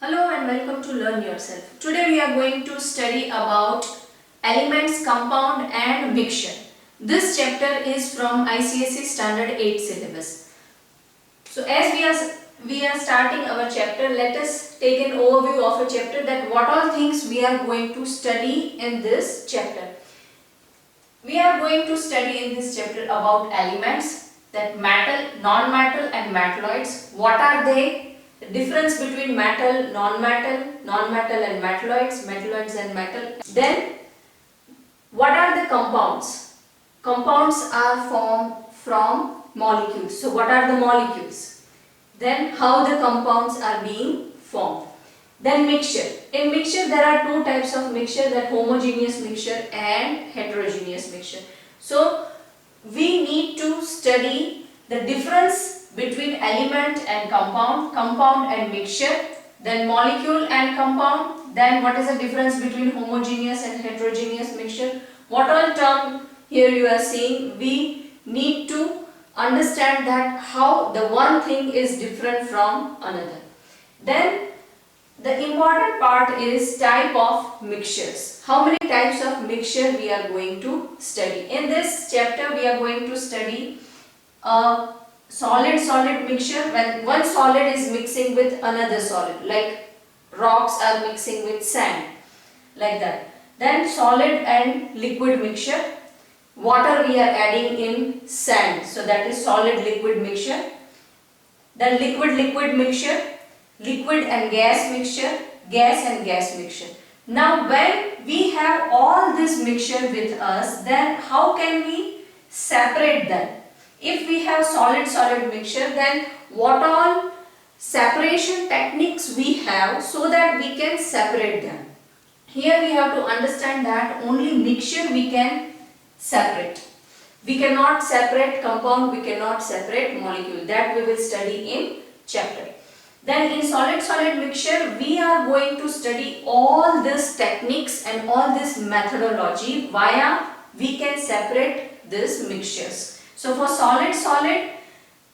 Hello and welcome to Learn Yourself. Today we are going to study about elements, compound and mixture. This chapter is from ICSE Standard 8 syllabus. So as we are starting our chapter, let us take an overview of a chapter, that what all things we are going to study in this chapter. We are going to study in this chapter about elements, that metal, non-metal and metalloids. What are they? The difference between metal, non-metal and metalloids and metal. Then, what are the compounds? Compounds are formed from molecules. So, what are the molecules? Then, how the compounds are being formed. Then, mixture. In mixture, there are two types of mixture, that homogeneous mixture and heterogeneous mixture. So, we need to study the difference between element and compound and mixture, then molecule and compound, then what is the difference between homogeneous and heterogeneous mixture. What all term here you are seeing, we need to understand that how the one thing is different from another. Then the important part is type of mixtures. How many types of mixture we are going to study. In this chapter we are going to study solid mixture, when one solid is mixing with another solid, like rocks are mixing with sand, like that. Then solid and liquid mixture, water we are adding in sand, so that is solid liquid mixture. Then liquid mixture, liquid and gas mixture, gas and gas mixture. Now when we have all this mixture with us, then how can we separate them? If we have solid mixture, then what all separation techniques we have so that we can separate them? Here we have to understand that only mixture we can separate. We cannot separate compound, we cannot separate molecule. That we will study in chapter. Then in solid mixture, we are going to study all these techniques and all this methodology via we can separate these mixtures. So for solid,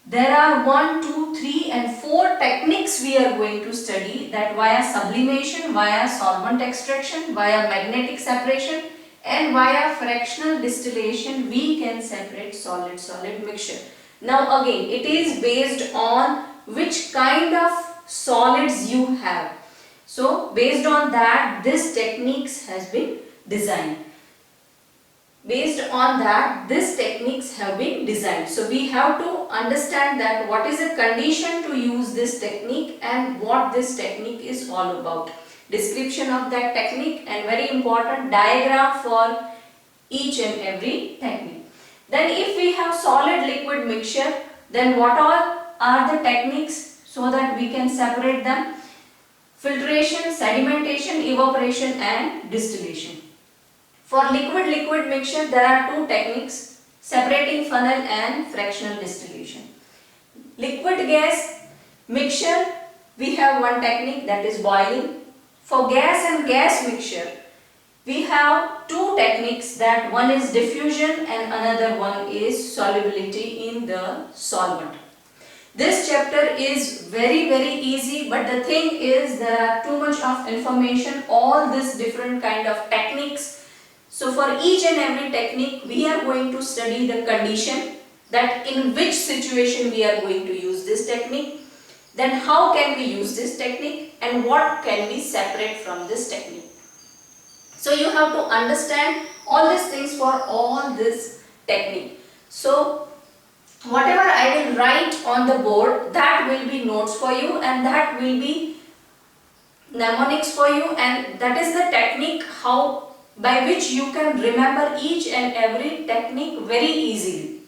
there are 1, 2, 3 and 4 techniques we are going to study, that via sublimation, via solvent extraction, via magnetic separation and via fractional distillation we can separate solid mixture. Now again, it is based on which kind of solids you have. So based on that, this techniques has been designed. Based on that, these techniques have been designed. So we have to understand that what is the condition to use this technique and what this technique is all about. Description of that technique and very important diagram for each and every technique. Then if we have solid liquid mixture, then what all are the techniques so that we can separate them? Filtration, sedimentation, evaporation and distillation. For liquid mixture, there are two techniques, separating funnel and fractional distillation. Liquid gas mixture, we have one technique, that is boiling. For gas and gas mixture, we have two techniques, that one is diffusion and another one is solubility in the solvent. This chapter is very easy, but the thing is there are too much of information, all these different kind of techniques. So for each and every technique, we are going to study the condition, that in which situation we are going to use this technique, then how can we use this technique and what can we separate from this technique. So you have to understand all these things for all this technique. So whatever I will write on the board, that will be notes for you and that will be mnemonics for you, and that is the technique by which you can remember each and every technique very easily.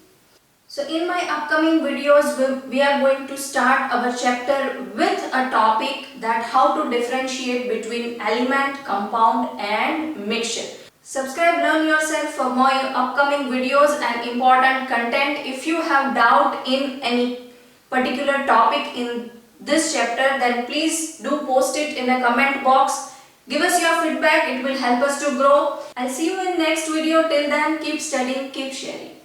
So in my upcoming videos, we are going to start our chapter with a topic, that how to differentiate between element, compound and mixture. Subscribe Learn Yourself for more upcoming videos and important content. If you have doubt in any particular topic in this chapter, then please do post it in the comment box. Give us your feedback, it will help us to grow. I'll see you in next video. Till then, keep studying, keep sharing.